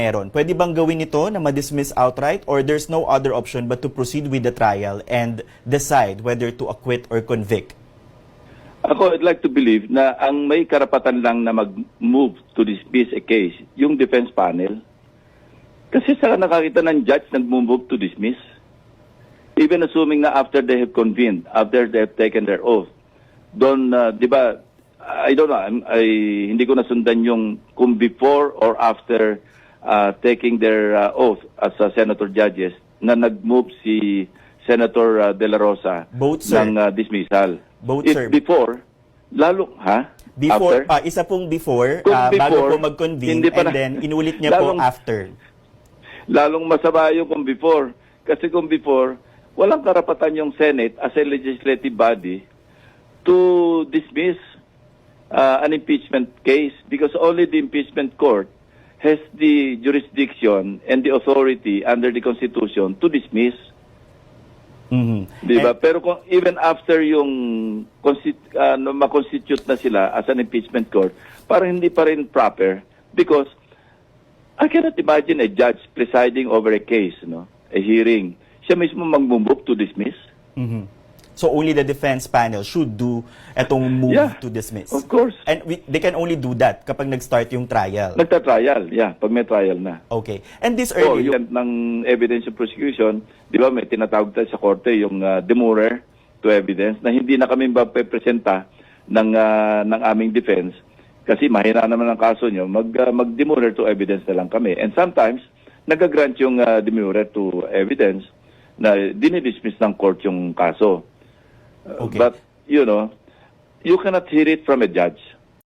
meron, pwede bang gawin ito na ma-dismiss outright or there's no other option but to proceed with the trial and decide whether to acquit or convict? Ako, I'd like to believe na ang may karapatan lang na mag-move to dismiss a case, yung defense panel. Kasi sa nakakita ng judge, nag-move to dismiss. Even assuming na after they have convened, after they have taken their oath, doon, di ba, I don't know, hindi ko nasundan yung kung before or after taking their oath as senator judges na nag-move si Senator De La Rosa Both, sir. ng dismissal. Both, If sir. before, lalo, ha? Before, After? isa pong before, Kung bago before, po mag-convene, hindi pa and na- then inulit niya po Lalong- after. Lalong masama yung kung before. Kasi kung before, walang karapatan yung Senate as a legislative body to dismiss an impeachment case because only the impeachment court has the jurisdiction and the authority under the Constitution to dismiss. Mhm. Di ba? Pero kung even after yung ma-constitute na sila as an impeachment court, parang hindi pa rin proper because I cannot imagine a judge presiding over a case, no? A hearing. Siya mismo mag-move to dismiss. Mhm. So only the defense panel should do etong move Yeah, to dismiss. of course. And they can only do that kapag nag-start yung trial. Nagta-trial, yeah, pag may trial na. Okay. And this O, early, yung ng evidence of prosecution, di ba may tinatawag tayo sa korte yung demurrer to evidence na hindi na kami mapepresenta ng aming defense kasi mahina naman ang kaso nyo, mag-demurrer to evidence na lang kami. And sometimes, nag-grant yung demurrer to evidence na dinidismiss ng court yung kaso. Okay. But, you know, you cannot hear it from a judge.